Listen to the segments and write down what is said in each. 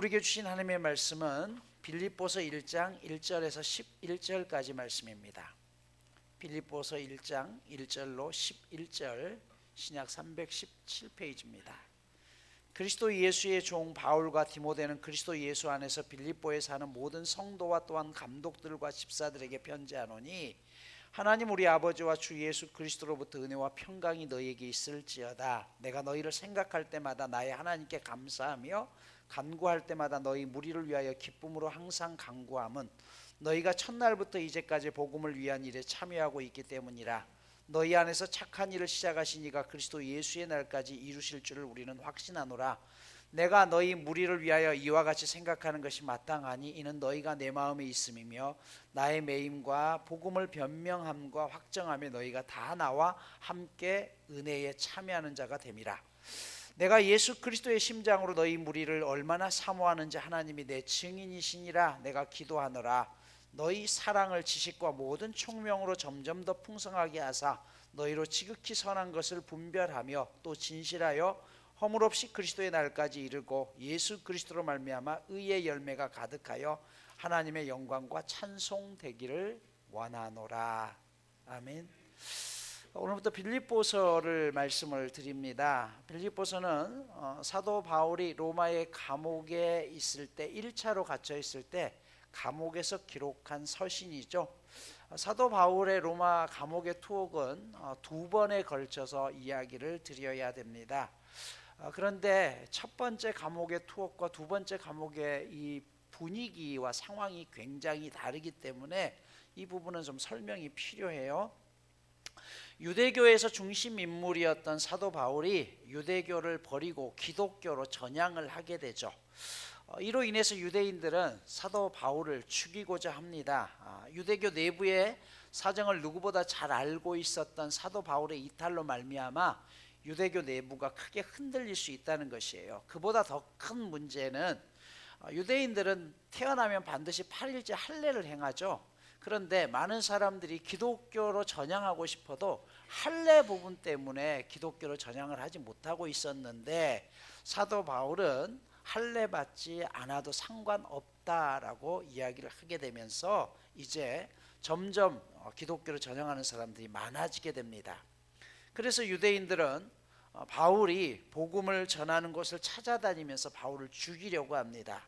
우리에게 주신 하나님의 말씀은 빌립보서 1장 1절에서 11절까지 말씀입니다. 빌립보서 1장 1절로 11절, 신약 317페이지입니다. 그리스도 예수의 종 바울과 디모데는 그리스도 예수 안에서 빌립보에 사는 모든 성도와 또한 감독들과 집사들에게 편지하노니, 하나님 우리 아버지와 주 예수 그리스도로부터 은혜와 평강이 너희에게 있을지어다. 내가 너희를 생각할 때마다 나의 하나님께 감사하며 간구할 때마다 너희 무리를 위하여 기쁨으로 항상 간구함은 너희가 첫날부터 이제까지 복음을 위한 일에 참여하고 있기 때문이라. 너희 안에서 착한 일을 시작하신 이가 그리스도 예수의 날까지 이루실 줄을 우리는 확신하노라. 내가 너희 무리를 위하여 이와 같이 생각하는 것이 마땅하니 이는 너희가 내 마음에 있음이며 나의 매임과 복음을 변명함과 확정함에 너희가 다 나와 함께 은혜에 참여하는 자가 됨이라. 내가 예수 그리스도의 심장으로 너희 무리를 얼마나 사모하는지 하나님이 내 증인이시니라. 내가 기도하노라. 너희 사랑을 지식과 모든 총명으로 점점 더 풍성하게 하사 너희로 지극히 선한 것을 분별하며 또 진실하여 허물 없이 그리스도의 날까지 이르고 예수 그리스도로 말미암아 의의 열매가 가득하여 하나님의 영광과 찬송되기를 원하노라. 아멘. 오늘부터 빌립보서를 말씀을 드립니다. 빌립보서는 사도 바울이 로마의 감옥에 있을 때 1차로 갇혀 있을 때 감옥에서 기록한 서신이죠. 사도 바울의 로마 감옥의 투옥은 두 번에 걸쳐서 이야기를 드려야 됩니다. 그런데 첫 번째 감옥의 투옥과 두 번째 감옥의 이 분위기와 상황이 굉장히 다르기 때문에 이 부분은 좀 설명이 필요해요. 유대교에서 중심 인물이었던 사도 바울이 유대교를 버리고 기독교로 전향을 하게 되죠. 이로 인해서 유대인들은 사도 바울을 죽이고자 합니다. 유대교 내부의 사정을 누구보다 잘 알고 있었던 사도 바울의 이탈로 말미암아 유대교 내부가 크게 흔들릴 수 있다는 것이에요. 그보다 더 큰 문제는 유대인들은 태어나면 반드시 8일째 할례를 행하죠. 그런데 많은 사람들이 기독교로 전향하고 싶어도 할례 부분 때문에 기독교로 전향을 하지 못하고 있었는데, 사도 바울은 할례 받지 않아도 상관없다라고 이야기를 하게 되면서 이제 점점 기독교로 전향하는 사람들이 많아지게 됩니다. 그래서 유대인들은 바울이 복음을 전하는 곳을 찾아다니면서 바울을 죽이려고 합니다.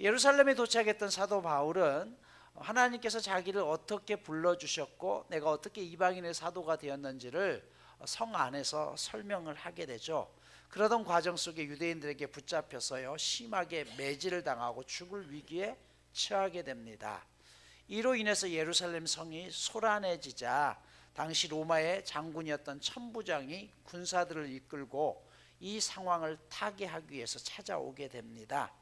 예루살렘에 도착했던 사도 바울은 하나님께서 자기를 어떻게 불러주셨고 내가 어떻게 이방인의 사도가 되었는지를 성 안에서 설명을 하게 되죠. 그러던 과정 속에 유대인들에게 붙잡혀서요 심하게 매질을 당하고 죽을 위기에 처하게 됩니다. 이로 인해서 예루살렘 성이 소란해지자 당시 로마의 장군이었던 천부장이 군사들을 이끌고 이 상황을 타개하기 위해서 찾아오게 됩니다.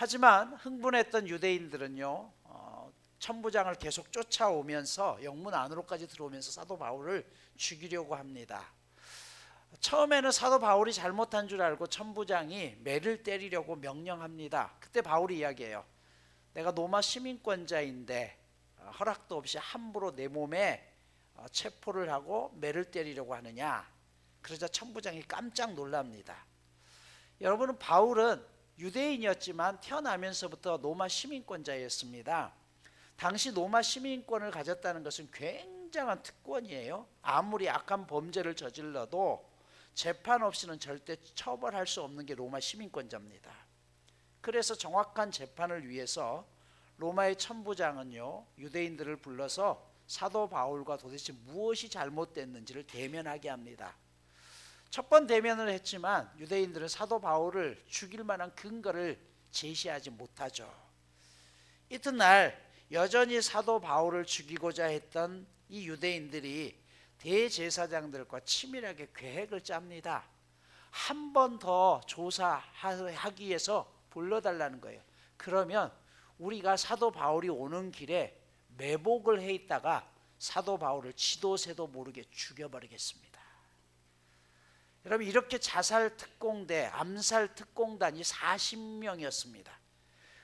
하지만 흥분했던 유대인들은요 천부장을 계속 쫓아오면서 영문 안으로까지 들어오면서 사도 바울을 죽이려고 합니다. 처음에는 사도 바울이 잘못한 줄 알고 천부장이 매를 때리려고 명령합니다. 그때 바울이 이야기해요. 내가 로마 시민권자인데 허락도 없이 함부로 내 몸에 체포를 하고 매를 때리려고 하느냐. 그러자 천부장이 깜짝 놀랍니다. 여러분은 바울은 유대인이었지만 태어나면서부터 로마 시민권자였습니다. 당시 로마 시민권을 가졌다는 것은 굉장한 특권이에요. 아무리 악한 범죄를 저질러도 재판 없이는 절대 처벌할 수 없는 게 로마 시민권자입니다. 그래서 정확한 재판을 위해서 로마의 천부장은요 유대인들을 불러서 사도 바울과 도대체 무엇이 잘못됐는지를 대면하게 합니다. 첫 번 대면을 했지만 유대인들은 사도 바울을 죽일 만한 근거를 제시하지 못하죠. 이튿날 여전히 사도 바울을 죽이고자 했던 이 유대인들이 대제사장들과 치밀하게 계획을 짭니다. 한 번 더 조사하기 위해서 불러달라는 거예요. 그러면 우리가 사도 바울이 오는 길에 매복을 해 있다가 사도 바울을 지도새도 모르게 죽여버리겠습니다. 여러분, 이렇게 자살 특공대, 암살 특공단이 40명이었습니다.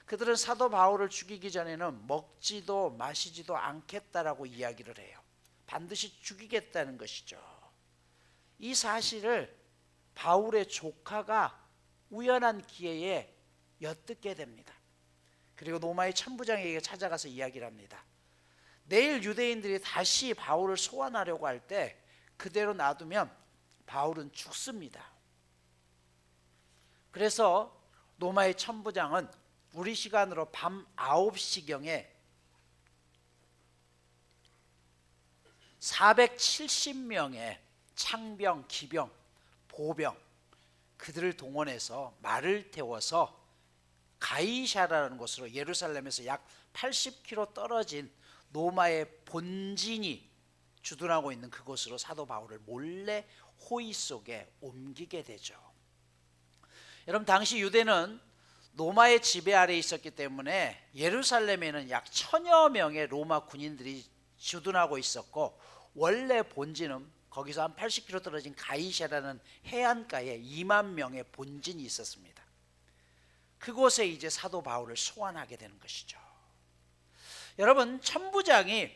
그들은 사도 바울을 죽이기 전에는 먹지도 마시지도 않겠다라고 이야기를 해요. 반드시 죽이겠다는 것이죠. 이 사실을 바울의 조카가 우연한 기회에 엿듣게 됩니다. 그리고 로마의 천부장에게 찾아가서 이야기를 합니다. 내일 유대인들이 다시 바울을 소환하려고 할 때 그대로 놔두면 바울은 죽습니다. 그래서 로마의 천부장은 우리 시간으로 밤 9시경에 470명의 창병, 기병, 보병 그들을 동원해서 말을 태워서 가이사라는 곳으로 예루살렘에서 약 80km 떨어진 로마의 본진이 주둔하고 있는 그곳으로 사도 바울을 몰래 호의 속에 옮기게 되죠. 여러분, 당시 유대는 로마의 지배 아래에 있었기 때문에 예루살렘에는 약 1000여 명의 로마 군인들이 주둔하고 있었고, 원래 본진은 거기서 한 80km 떨어진 가이사라는 해안가에 2만 명의 본진이 있었습니다. 그곳에 이제 사도 바울을 소환하게 되는 것이죠. 여러분, 천부장이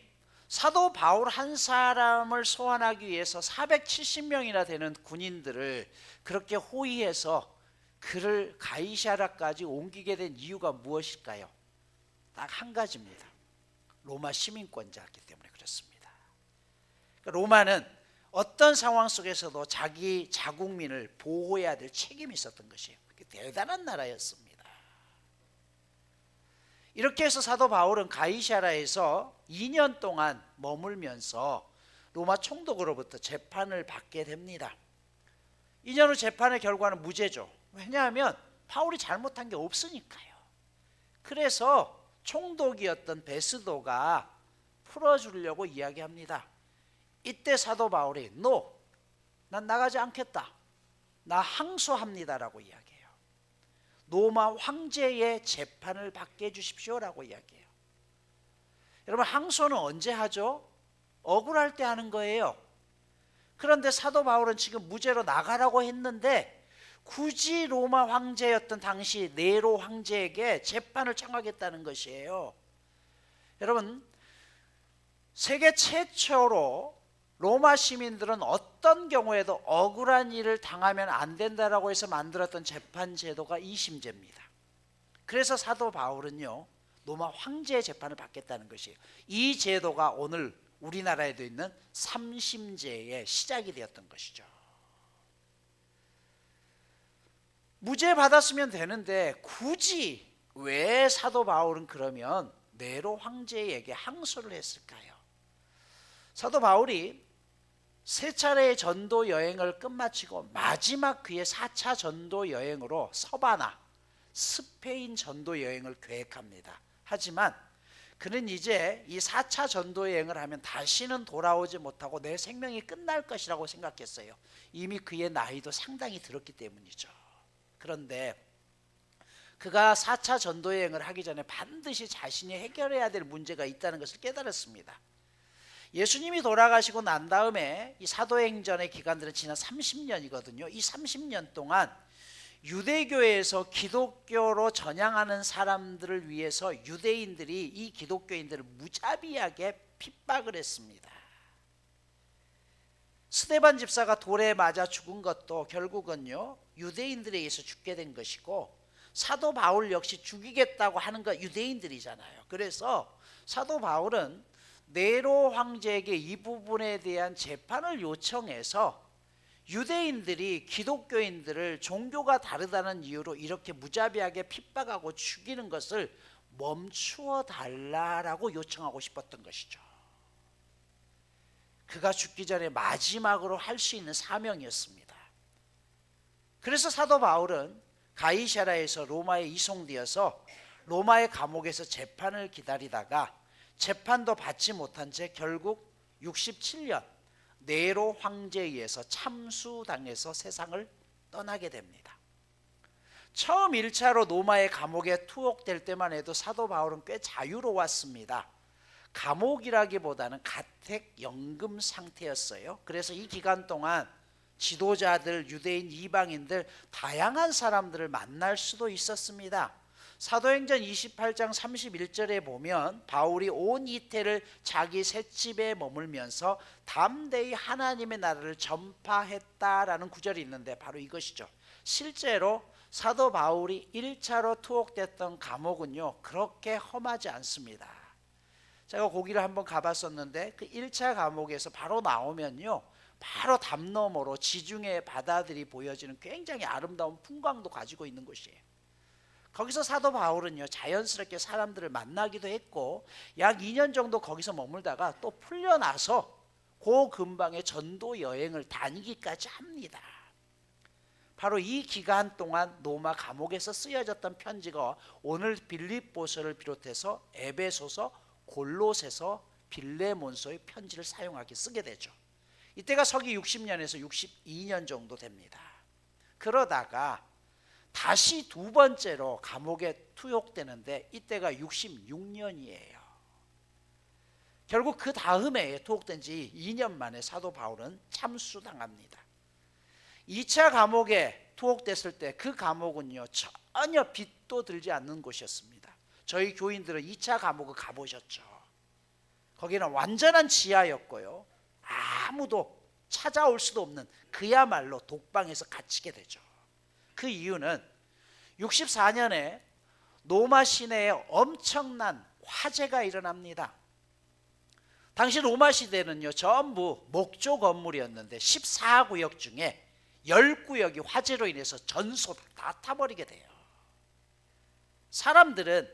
사도 바울 한 사람을 소환하기 위해서 470명이나 되는 군인들을 그렇게 호위해서 그를 가이사라까지 옮기게 된 이유가 무엇일까요? 딱 한 가지입니다. 로마 시민권자였기 때문에 그렇습니다. 로마는 어떤 상황 속에서도 자기 자국민을 보호해야 될 책임이 있었던 것이에요. 대단한 나라였습니다. 이렇게 해서 사도 바울은 가이사라에서 2년 동안 머물면서 로마 총독으로부터 재판을 받게 됩니다. 2년 후 재판의 결과는 무죄죠. 왜냐하면 바울이 잘못한 게 없으니까요. 그래서 총독이었던 베스도가 풀어주려고 이야기합니다. 이때 사도 바울이 난 나가지 않겠다, 나 항소합니다라고 이야기해요. 로마 황제의 재판을 받게 해주십시오라고 이야기해요. 여러분, 항소는 언제 하죠? 억울할 때 하는 거예요. 그런데 사도 바울은 지금 무죄로 나가라고 했는데 굳이 로마 황제였던 당시 네로 황제에게 재판을 청하겠다는 것이에요. 여러분, 세계 최초로 로마 시민들은 어떤 경우에도 억울한 일을 당하면 안 된다라고 해서 만들었던 재판 제도가 이심제입니다. 그래서 사도 바울은요, 로마 황제의 재판을 받겠다는 것이에요. 이 제도가 오늘 우리나라에도 있는 삼심제의 시작이 되었던 것이죠. 무죄 받았으면 되는데 굳이 왜 사도 바울은 그러면 네로 황제에게 항소를 했을까요? 사도 바울이 세 차례의 전도 여행을 끝마치고 마지막 그의 4차 전도 여행으로 서바나, 스페인 전도 여행을 계획합니다. 하지만 그는 이제 이 4차 전도 여행을 하면 다시는 돌아오지 못하고 내 생명이 끝날 것이라고 생각했어요. 이미 그의 나이도 상당히 들었기 때문이죠. 그런데 그가 4차 전도 여행을 하기 전에 반드시 자신이 해결해야 될 문제가 있다는 것을 깨달았습니다. 예수님이 돌아가시고 난 다음에 이 사도행전의 기간들은 지난 30년이거든요. 이 30년 동안 유대교에서 기독교로 전향하는 사람들을 위해서 유대인들이 이 기독교인들을 무자비하게 핍박을 했습니다. 스데반 집사가 돌에 맞아 죽은 것도 결국은요, 유대인들에 의해서 죽게 된 것이고, 사도 바울 역시 죽이겠다고 하는 건 유대인들이잖아요. 그래서 사도 바울은 네로 황제에게 이 부분에 대한 재판을 요청해서 유대인들이 기독교인들을 종교가 다르다는 이유로 이렇게 무자비하게 핍박하고 죽이는 것을 멈추어 달라라고 요청하고 싶었던 것이죠. 그가 죽기 전에 마지막으로 할 수 있는 사명이었습니다. 그래서 사도 바울은 가이사라에서 로마에 이송되어서 로마의 감옥에서 재판을 기다리다가 재판도 받지 못한 채 결국 67년 네로 황제에 의해서 참수당해서 세상을 떠나게 됩니다. 처음 1차로 로마의 감옥에 투옥될 때만 해도 사도 바울은 꽤 자유로웠습니다. 감옥이라기보다는 가택연금 상태였어요. 그래서 이 기간 동안 지도자들, 유대인, 이방인들 다양한 사람들을 만날 수도 있었습니다. 사도행전 28장 31절에 보면 바울이 온 이태를 자기 셋집에 머물면서 담대히 하나님의 나라를 전파했다라는 구절이 있는데 바로 이것이죠. 실제로 사도 바울이 1차로 투옥됐던 감옥은요 그렇게 험하지 않습니다. 제가 거기를 한번 가봤었는데 그 1차 감옥에서 바로 나오면요 바로 담 너머로 지중해 바다들이 보여지는 굉장히 아름다운 풍광도 가지고 있는 곳이에요. 거기서 사도 바울은요 자연스럽게 사람들을 만나기도 했고 약 2년 정도 거기서 머물다가 또 풀려나서 그 근방에 전도 여행을 다니기까지 합니다. 바로 이 기간 동안 로마 감옥에서 쓰여졌던 편지가 오늘 빌립보서를 비롯해서 에베소서, 골로새서, 빌레몬서의 편지를 사용하게 쓰게 되죠. 이때가 서기 60년에서 62년 정도 됩니다. 그러다가 다시 두 번째로 감옥에 투옥되는데 이때가 66년이에요. 결국 그 다음에 투옥된 지 2년 만에 사도 바울은 참수당합니다. 2차 감옥에 투옥됐을 때 그 감옥은요 전혀 빛도 들지 않는 곳이었습니다. 저희 교인들은 2차 감옥을 가보셨죠. 거기는 완전한 지하였고요 아무도 찾아올 수도 없는 그야말로 독방에서 갇히게 되죠. 그 이유는 64년에 로마 시내에 엄청난 화재가 일어납니다. 당시 로마 시대는요 전부 목조 건물이었는데 14구역 중에 10구역이 화재로 인해서 전소 다 타버리게 돼요. 사람들은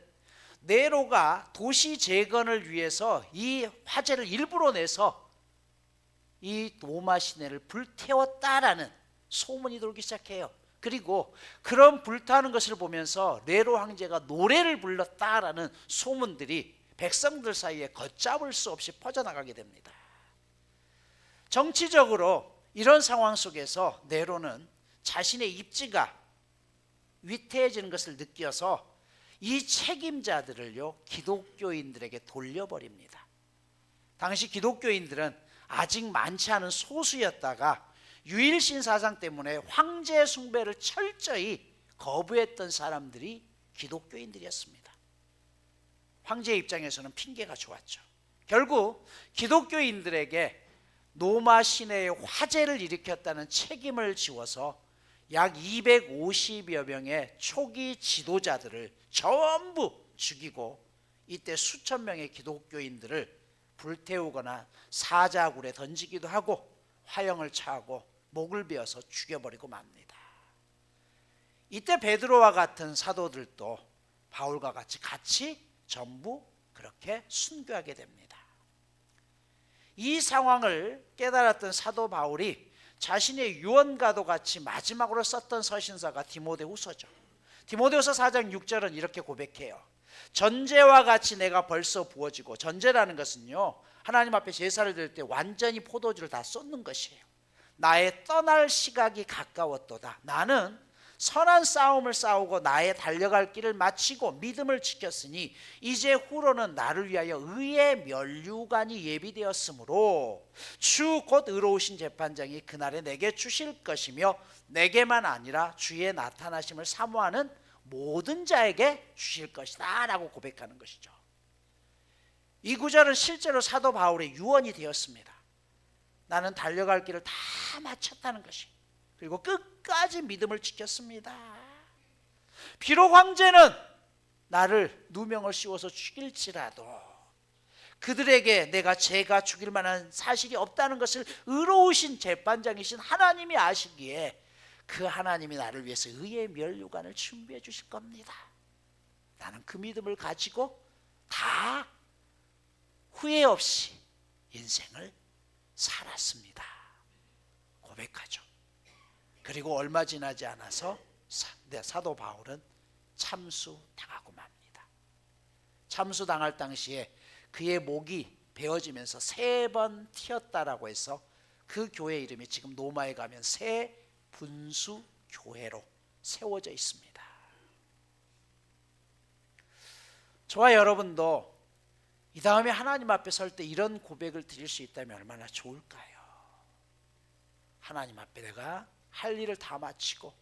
네로가 도시 재건을 위해서 이 화재를 일부러 내서 이 로마 시내를 불태웠다라는 소문이 돌기 시작해요. 그리고 그런 불타는 것을 보면서 네로 황제가 노래를 불렀다라는 소문들이 백성들 사이에 걷잡을 수 없이 퍼져나가게 됩니다. 정치적으로 이런 상황 속에서 네로는 자신의 입지가 위태해지는 것을 느껴서 이 책임자들을요 기독교인들에게 돌려버립니다. 당시 기독교인들은 아직 많지 않은 소수였다가 유일신 사상 때문에 황제 숭배를 철저히 거부했던 사람들이 기독교인들이었습니다. 황제의 입장에서는 핑계가 좋았죠. 결국 기독교인들에게 로마 시내에 화재를 일으켰다는 책임을 지워서 약 250여 명의 초기 지도자들을 전부 죽이고 이때 수천 명의 기독교인들을 불태우거나 사자굴에 던지기도 하고 화형을 차하고 목을 베어서 죽여버리고 맙니다. 이때 베드로와 같은 사도들도 바울과 같이 전부 그렇게 순교하게 됩니다. 이 상황을 깨달았던 사도 바울이 자신의 유언과도 같이 마지막으로 썼던 서신서가 디모데후서죠. 디모데후서 4장 6절은 이렇게 고백해요. 전제와 같이 내가 벌써 부어지고, 전제라는 것은요 하나님 앞에 제사를 드릴 때 완전히 포도주를 다 쏟는 것이에요. 나의 떠날 시각이 가까웠도다. 나는 선한 싸움을 싸우고 나의 달려갈 길을 마치고 믿음을 지켰으니 이제 후로는 나를 위하여 의의 면류관이 예비되었으므로 주 곧 의로우신 재판장이 그날에 내게 주실 것이며 내게만 아니라 주의 나타나심을 사모하는 모든 자에게 주실 것이다 라고 고백하는 것이죠. 이 구절은 실제로 사도 바울의 유언이 되었습니다. 나는 달려갈 길을 다 마쳤다는 것이, 그리고 끝까지 믿음을 지켰습니다. 비록 황제는 나를 누명을 씌워서 죽일지라도 그들에게 내가 죄가 죽일 만한 사실이 없다는 것을 의로우신 재판장이신 하나님이 아시기에 그 하나님이 나를 위해서 의의 면류관을 준비해 주실 겁니다. 나는 그 믿음을 가지고 다 후회 없이 인생을 살았습니다. 고백하죠. 그리고 얼마 지나지 않아서 사도 바울은 참수당하고 맙니다. 참수당할 당시에 그의 목이 베어지면서 3번 튀었다라고 해서 그 교회 이름이 지금 로마에 가면 새 분수 교회로 세워져 있습니다. 저와 여러분도 이 다음에 하나님 앞에 설 때 이런 고백을 드릴 수 있다면 얼마나 좋을까요? 하나님 앞에 내가 할 일을 다 마치고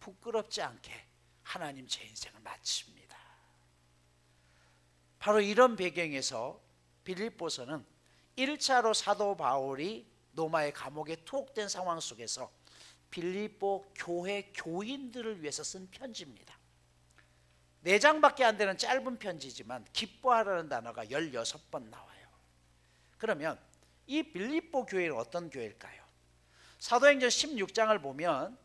부끄럽지 않게 하나님 제 인생을 마칩니다. 바로 이런 배경에서 빌립보서는 1차로 사도 바울이 로마의 감옥에 투옥된 상황 속에서 빌립보 교회 교인들을 위해서 쓴 편지입니다. 4장밖에 안 되는 짧은 편지지만 기뻐하라는 단어가 16번 나와요. 그러면 이 빌립보 교회는 어떤 교회일까요? 사도행전 16장을 보면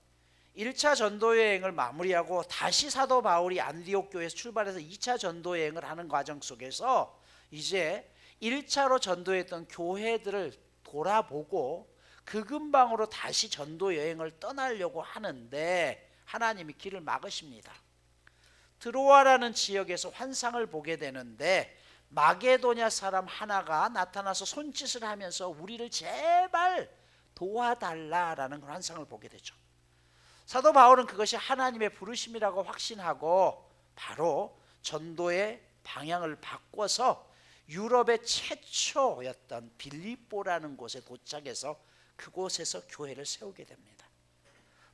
1차 전도여행을 마무리하고 다시 사도 바울이 안디옥 교회에서 출발해서 2차 전도여행을 하는 과정 속에서 이제 1차로 전도했던 교회들을 돌아보고 그 근방으로 다시 전도여행을 떠나려고 하는데 하나님이 길을 막으십니다. 드로아라는 지역에서 환상을 보게 되는데 마게도냐 사람 하나가 나타나서 손짓을 하면서 우리를 제발 도와달라라는 환상을 보게 되죠. 사도 바울은 그것이 하나님의 부르심이라고 확신하고 바로 전도의 방향을 바꿔서 유럽의 최초였던 빌립보라는 곳에 도착해서 그곳에서 교회를 세우게 됩니다.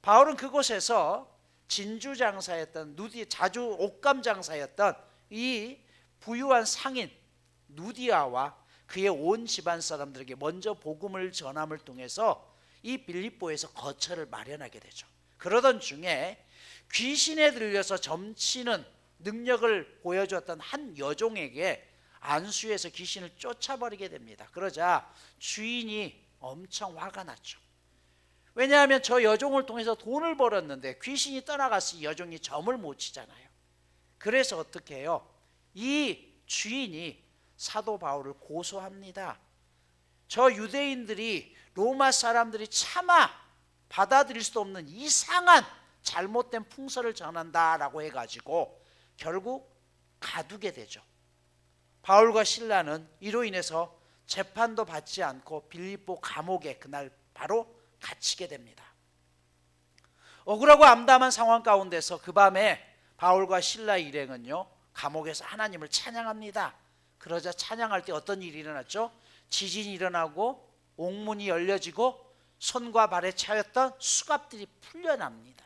바울은 그곳에서 진주 장사였던 자주 옷감 장사였던 이 부유한 상인 누디아와 그의 온 집안 사람들에게 먼저 복음을 전함을 통해서 이 빌립보에서 거처를 마련하게 되죠. 그러던 중에 귀신에 들려서 점치는 능력을 보여주었던 한 여종에게 안수해서 귀신을 쫓아버리게 됩니다. 그러자 주인이 엄청 화가 났죠. 왜냐하면 저 여종을 통해서 돈을 벌었는데 귀신이 떠나갔으니 여종이 점을 못 치잖아요. 그래서 어떻게 해요? 이 주인이 사도 바울을 고소합니다. 저 유대인들이 로마 사람들이 차마 받아들일 수 없는 이상한 잘못된 풍설을 전한다라고 해가지고 결국 가두게 되죠. 바울과 실라는 이로 인해서 재판도 받지 않고 빌립보 감옥에 그날 바로 갇히게 됩니다. 억울하고 암담한 상황 가운데서 그 밤에 바울과 실라 일행은요 감옥에서 하나님을 찬양합니다. 그러자 찬양할 때 어떤 일이 일어났죠? 지진이 일어나고 옥문이 열려지고 손과 발에 차였던 수갑들이 풀려납니다.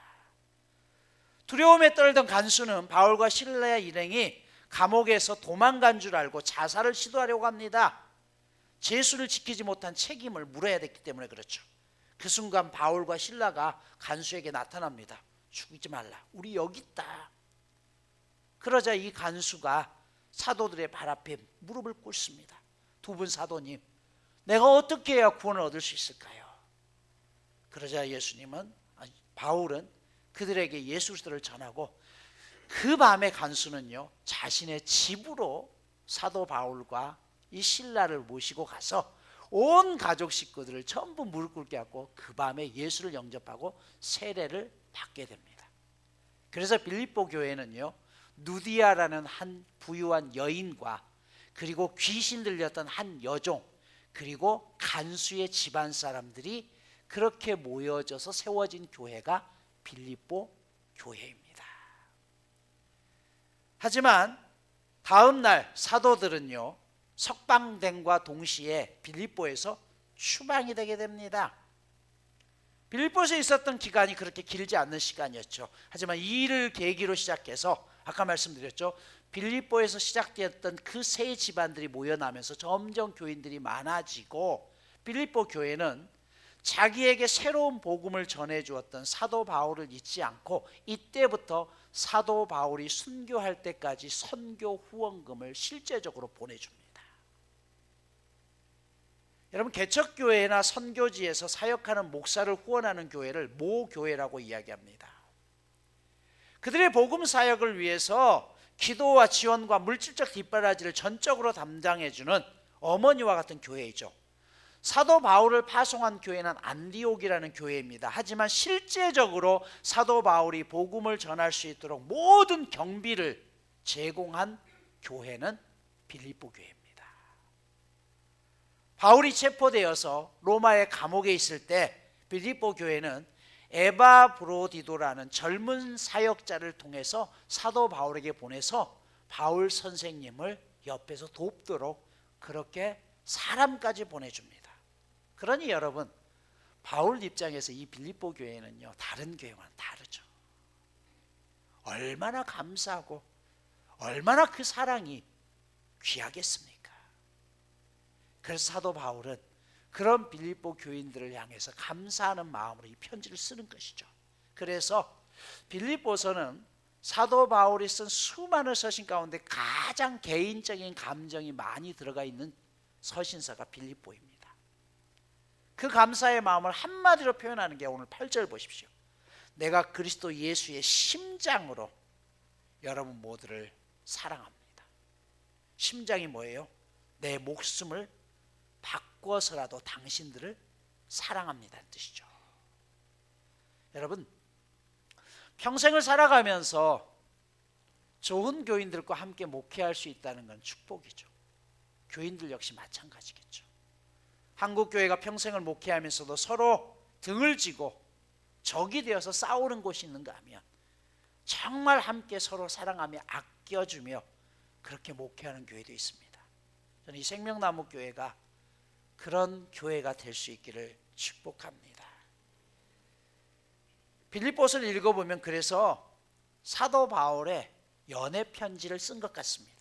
두려움에 떨던 간수는 바울과 실라의 일행이 감옥에서 도망간 줄 알고 자살을 시도하려고 합니다. 제수를 지키지 못한 책임을 물어야 됐기 때문에 그렇죠. 그 순간 바울과 실라가 간수에게 나타납니다. 죽이지 말라. 우리 여기 있다. 그러자 이 간수가 사도들의 발 앞에 무릎을 꿇습니다. 두 분 사도님, 내가 어떻게 해야 구원을 얻을 수 있을까요? 그러자 바울은 그들에게 예수 그리스도를 전하고 그 밤에 간수는요 자신의 집으로 사도 바울과 이 실라를 모시고 가서 온 가족 식구들을 전부 무릎 꿇게 하고 그 밤에 예수를 영접하고 세례를 받게 됩니다. 그래서 빌립보 교회는요 누디아라는 한 부유한 여인과 그리고 귀신 들렸던 한 여종 그리고 간수의 집안 사람들이 그렇게 모여져서 세워진 교회가 빌립보 교회입니다. 하지만 다음 날 사도들은요 석방됨과 동시에 빌립보에서 추방이 되게 됩니다. 빌립보에서 있었던 기간이 그렇게 길지 않는 시간이었죠. 하지만 이 일을 계기로 시작해서 아까 말씀드렸죠. 빌립보에서 시작되었던 그 세 집안들이 모여나면서 점점 교인들이 많아지고 빌립보 교회는 자기에게 새로운 복음을 전해주었던 사도 바울을 잊지 않고 이때부터 사도 바울이 순교할 때까지 선교 후원금을 실제적으로 보내줍니다. 여러분 개척교회나 선교지에서 사역하는 목사를 후원하는 교회를 모교회라고 이야기합니다. 그들의 복음 사역을 위해서 기도와 지원과 물질적 뒷바라지를 전적으로 담당해주는 어머니와 같은 교회이죠. 사도 바울을 파송한 교회는 안디옥이라는 교회입니다. 하지만 실제적으로 사도 바울이 복음을 전할 수 있도록 모든 경비를 제공한 교회는 빌립보 교회입니다. 바울이 체포되어서 로마의 감옥에 있을 때 빌립보 교회는 에바브로디도라는 젊은 사역자를 통해서 사도 바울에게 보내서 바울 선생님을 옆에서 돕도록 그렇게 사람까지 보내줍니다. 그러니 여러분 바울 입장에서 이 빌립보 교회는요 다른 교회와는 다르죠. 얼마나 감사하고 얼마나 그 사랑이 귀하겠습니까? 그래서 사도 바울은 그런 빌립보 교인들을 향해서 감사하는 마음으로 이 편지를 쓰는 것이죠. 그래서 빌립보서는 사도 바울이 쓴 수많은 서신 가운데 가장 개인적인 감정이 많이 들어가 있는 서신서가 빌립보입니다. 그 감사의 마음을 한마디로 표현하는 게 오늘 8절 보십시오. 내가 그리스도 예수의 심장으로 여러분 모두를 사랑합니다. 심장이 뭐예요? 내 목숨을 바꿔서라도 당신들을 사랑합니다는 뜻이죠. 여러분, 평생을 살아가면서 좋은 교인들과 함께 목회할 수 있다는 건 축복이죠. 교인들 역시 마찬가지겠죠. 한국 교회가 평생을 목회하면서도 서로 등을 지고 적이 되어서 싸우는 곳이 있는가 하면 정말 함께 서로 사랑하며 아껴주며 그렇게 목회하는 교회도 있습니다. 저는 이 생명나무 교회가 그런 교회가 될 수 있기를 축복합니다. 빌립보서를 읽어보면 그래서 사도 바울의 연애 편지를 쓴 것 같습니다.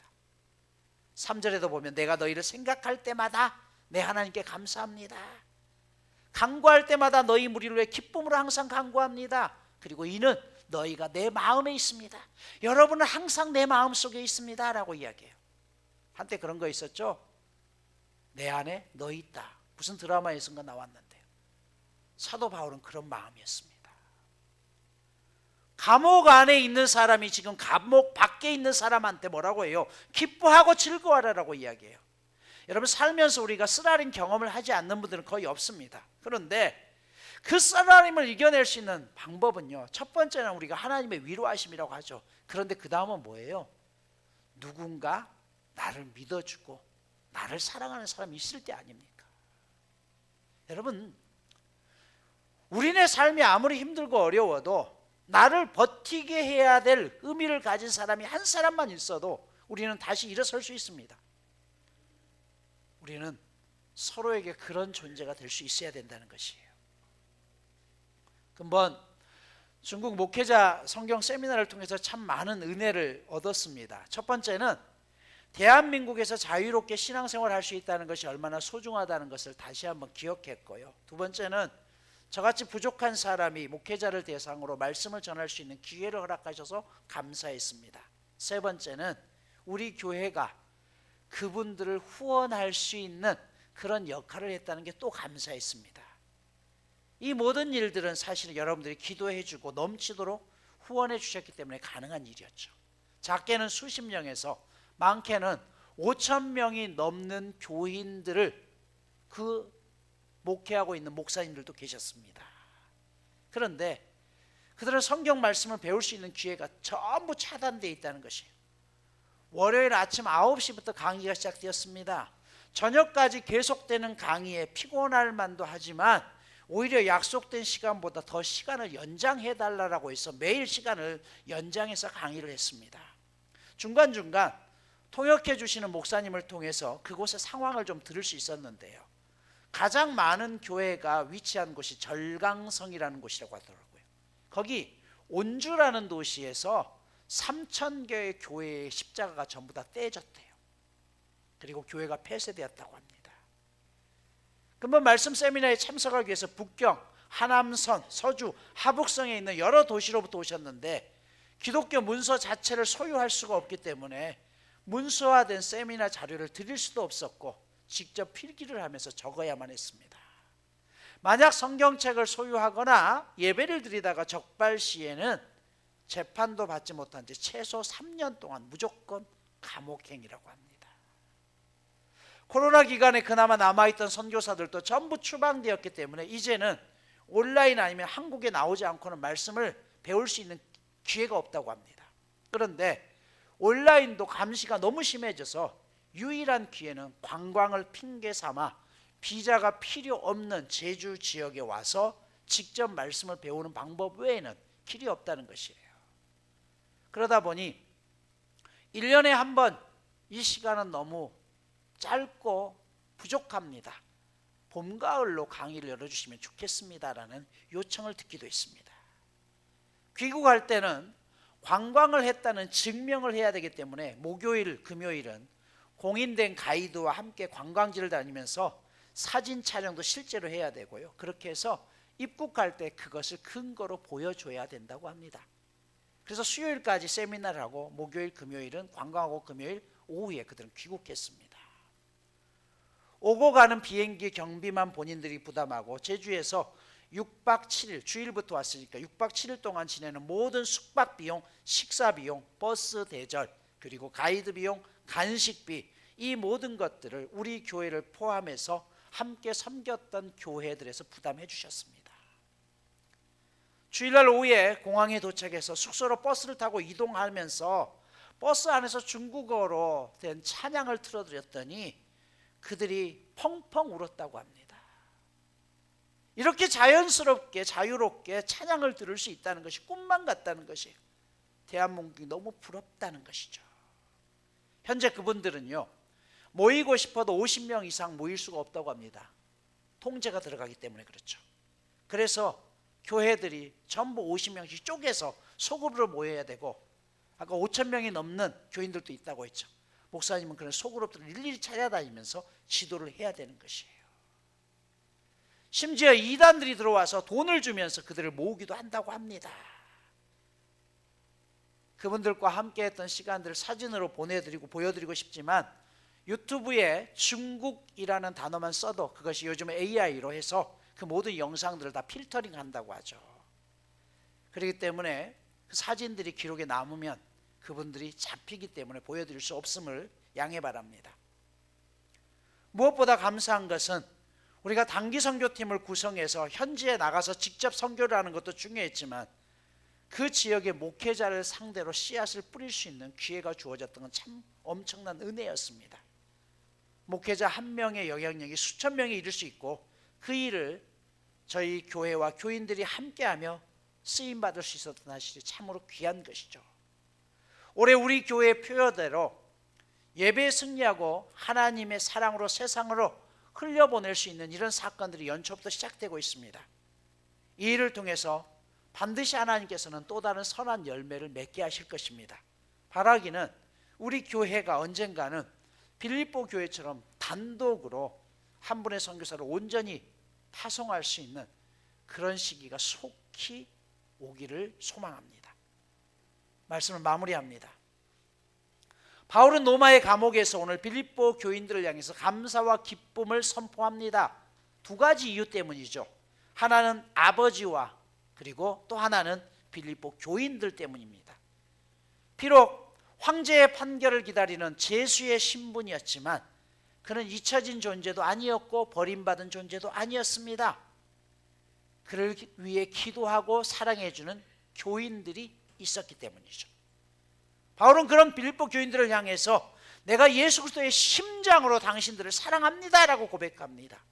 3절에도 보면 내가 너희를 생각할 때마다 내 하나님께 감사합니다. 간구할 때마다 너희 무리를 위해 기쁨으로 항상 간구합니다. 그리고 이는 너희가 내 마음에 있습니다. 여러분은 항상 내 마음속에 있습니다 라고 이야기해요. 한때 그런 거 있었죠. 내 안에 너희 있다. 무슨 드라마에선가 나왔는데요. 사도 바울은 그런 마음이었습니다. 감옥 안에 있는 사람이 지금 감옥 밖에 있는 사람한테 뭐라고 해요? 기뻐하고 즐거워하라고 이야기해요. 여러분, 살면서 우리가 쓰라린 경험을 하지 않는 분들은 거의 없습니다. 그런데 그 쓰라림을 이겨낼 수 있는 방법은요, 첫 번째는 우리가 하나님의 위로하심이라고 하죠. 그런데 그 다음은 뭐예요? 누군가 나를 믿어주고 나를 사랑하는 사람이 있을 때 아닙니까? 여러분, 우리네 삶이 아무리 힘들고 어려워도 나를 버티게 해야 될 의미를 가진 사람이 한 사람만 있어도 우리는 다시 일어설 수 있습니다. 우리는 서로에게 그런 존재가 될 수 있어야 된다는 것이에요. 한번 중국 목회자 성경 세미나를 통해서 참 많은 은혜를 얻었습니다. 첫 번째는 대한민국에서 자유롭게 신앙생활을 할 수 있다는 것이 얼마나 소중하다는 것을 다시 한번 기억했고요. 두 번째는 저같이 부족한 사람이 목회자를 대상으로 말씀을 전할 수 있는 기회를 허락하셔서 감사했습니다. 세 번째는 우리 교회가 그분들을 후원할 수 있는 그런 역할을 했다는 게 또 감사했습니다. 이 모든 일들은 사실 여러분들이 기도해 주고 넘치도록 후원해 주셨기 때문에 가능한 일이었죠. 작게는 수십 명에서 많게는 5천 명이 넘는 교인들을 목회하고 있는 목사님들도 계셨습니다. 그런데 그들은 성경 말씀을 배울 수 있는 기회가 전부 차단되어 있다는 것이에요. 월요일 아침 9시부터 강의가 시작되었습니다. 저녁까지 계속되는 강의에 피곤할 만도 하지만 오히려 약속된 시간보다 더 시간을 연장해달라고 해서 매일 시간을 연장해서 강의를 했습니다. 중간중간 통역해 주시는 목사님을 통해서 그곳의 상황을 좀 들을 수 있었는데요. 가장 많은 교회가 위치한 곳이 절강성이라는 곳이라고 하더라고요. 거기 온주라는 도시에서 3,000개의 교회의 십자가가 전부 다 떼졌대요. 그리고 교회가 폐쇄되었다고 합니다. 그러면 말씀 세미나에 참석하기 위해서 북경, 하남선, 서주, 하북성에 있는 여러 도시로부터 오셨는데 기독교 문서 자체를 소유할 수가 없기 때문에 문서화된 세미나 자료를 드릴 수도 없었고 직접 필기를 하면서 적어야만 했습니다. 만약 성경책을 소유하거나 예배를 드리다가 적발 시에는 재판도 받지 못한 채 최소 3년 동안 무조건 감옥행이라고 합니다. 코로나 기간에 그나마 남아있던 선교사들도 전부 추방되었기 때문에 이제는 온라인 아니면 한국에 나오지 않고는 말씀을 배울 수 있는 기회가 없다고 합니다. 그런데 온라인도 감시가 너무 심해져서 유일한 기회는 관광을 핑계 삼아 비자가 필요 없는 제주 지역에 와서 직접 말씀을 배우는 방법 외에는 길이 없다는 것이에요. 그러다 보니 1년에 한 번 이 시간은 너무 짧고 부족합니다. 봄, 가을로 강의를 열어주시면 좋겠습니다라는 요청을 듣기도 했습니다. 귀국할 때는 관광을 했다는 증명을 해야 되기 때문에 목요일, 금요일은 공인된 가이드와 함께 관광지를 다니면서 사진 촬영도 실제로 해야 되고요. 그렇게 해서 입국할 때 그것을 근거로 보여줘야 된다고 합니다. 그래서 수요일까지 세미나를 하고 목요일, 금요일은 관광하고 금요일 오후에 그들은 귀국했습니다. 오고 가는 비행기 경비만 본인들이 부담하고 제주에서 6박 7일, 주일부터 왔으니까 6박 7일 동안 지내는 모든 숙박 비용, 식사 비용, 버스 대절, 그리고 가이드 비용, 간식비, 이 모든 것들을 우리 교회를 포함해서 함께 섬겼던 교회들에서 부담해 주셨습니다. 주일날 오후에 공항에 도착해서 숙소로 버스를 타고 이동하면서 버스 안에서 중국어로 된 찬양을 틀어드렸더니 그들이 펑펑 울었다고 합니다. 이렇게 자연스럽게 자유롭게 찬양을 들을 수 있다는 것이 꿈만 같다는 것이 대한민국이 너무 부럽다는 것이죠. 현재 그분들은요, 모이고 싶어도 50명 이상 모일 수가 없다고 합니다. 통제가 들어가기 때문에 그렇죠. 그래서 교회들이 전부 50명씩 쪼개서 소그룹으로 모여야 되고, 아까 5,000명이 넘는 교인들도 있다고 했죠. 목사님은 그런 소그룹들을 일일이 찾아다니면서 지도를 해야 되는 것이에요. 심지어 이단들이 들어와서 돈을 주면서 그들을 모으기도 한다고 합니다. 그분들과 함께 했던 시간들을 사진으로 보내드리고 보여드리고 싶지만 유튜브에 중국이라는 단어만 써도 그것이 요즘 AI로 해서 그 모든 영상들을 다 필터링 한다고 하죠. 그렇기 때문에 그 사진들이 기록에 남으면 그분들이 잡히기 때문에 보여드릴 수 없음을 양해 바랍니다. 무엇보다 감사한 것은 우리가 단기 선교팀을 구성해서 현지에 나가서 직접 선교를 하는 것도 중요했지만 그 지역의 목회자를 상대로 씨앗을 뿌릴 수 있는 기회가 주어졌던 건 참 엄청난 은혜였습니다. 목회자 한 명의 영향력이 수천 명에 이를 수 있고 그 일을 저희 교회와 교인들이 함께하며 쓰임받을 수 있었던 사실이 참으로 귀한 것이죠. 올해 우리 교회의 표어대로 예배에 승리하고 하나님의 사랑으로 세상으로 흘려보낼 수 있는 이런 사건들이 연초부터 시작되고 있습니다. 이 일을 통해서 반드시 하나님께서는 또 다른 선한 열매를 맺게 하실 것입니다. 바라기는 우리 교회가 언젠가는 빌립보 교회처럼 단독으로 한 분의 선교사를 온전히 파송할 수 있는 그런 시기가 속히 오기를 소망합니다. 말씀을 마무리합니다. 바울은 로마의 감옥에서 오늘 빌립보 교인들을 향해서 감사와 기쁨을 선포합니다. 두 가지 이유 때문이죠. 하나는 아버지와 그리고 또 하나는 빌립보 교인들 때문입니다. 비록 황제의 판결을 기다리는 제수의 신분이었지만 그는 잊혀진 존재도 아니었고 버림받은 존재도 아니었습니다. 그를 위해 기도하고 사랑해주는 교인들이 있었기 때문이죠. 바울은 그런 빌립보 교인들을 향해서 내가 예수 그리스도의 심장으로 당신들을 사랑합니다 라고 고백합니다.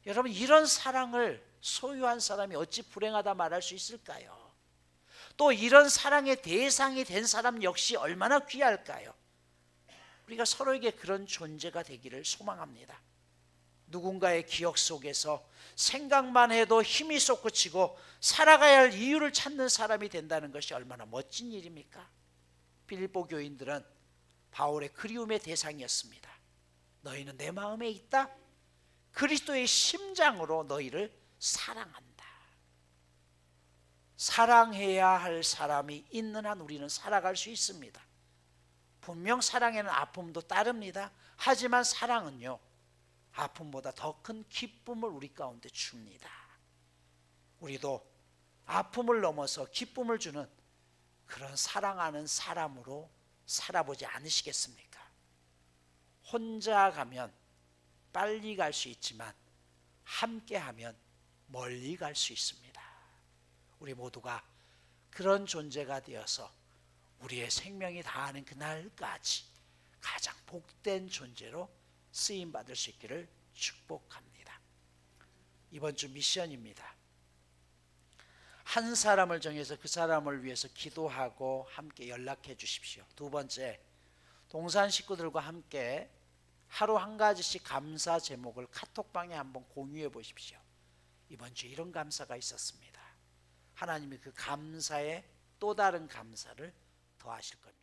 여러분, 이런 사랑을 소유한 사람이 어찌 불행하다 말할 수 있을까요? 또 이런 사랑의 대상이 된 사람 역시 얼마나 귀할까요? 우리가 서로에게 그런 존재가 되기를 소망합니다. 누군가의 기억 속에서 생각만 해도 힘이 솟구치고 살아가야 할 이유를 찾는 사람이 된다는 것이 얼마나 멋진 일입니까? 빌립보 교인들은 바울의 그리움의 대상이었습니다. 너희는 내 마음에 있다. 그리스도의 심장으로 너희를 사랑한다. 사랑해야 할 사람이 있는 한 우리는 살아갈 수 있습니다. 분명 사랑에는 아픔도 따릅니다. 하지만 사랑은요, 아픔보다 더 큰 기쁨을 우리 가운데 줍니다. 우리도 아픔을 넘어서 기쁨을 주는 그런 사랑하는 사람으로 살아보지 않으시겠습니까? 혼자 가면 빨리 갈 수 있지만 함께하면 멀리 갈 수 있습니다. 우리 모두가 그런 존재가 되어서 우리의 생명이 다하는 그날까지 가장 복된 존재로 쓰임받을 수 있기를 축복합니다. 이번 주 미션입니다. 한 사람을 정해서 그 사람을 위해서 기도하고 함께 연락해 주십시오. 두 번째, 동산 식구들과 함께 하루 한 가지씩 감사 제목을 카톡방에 한번 공유해 보십시오. 이번 주에 이런 감사가 있었습니다. 하나님이 그 감사에 또 다른 감사를 더하실 겁니다.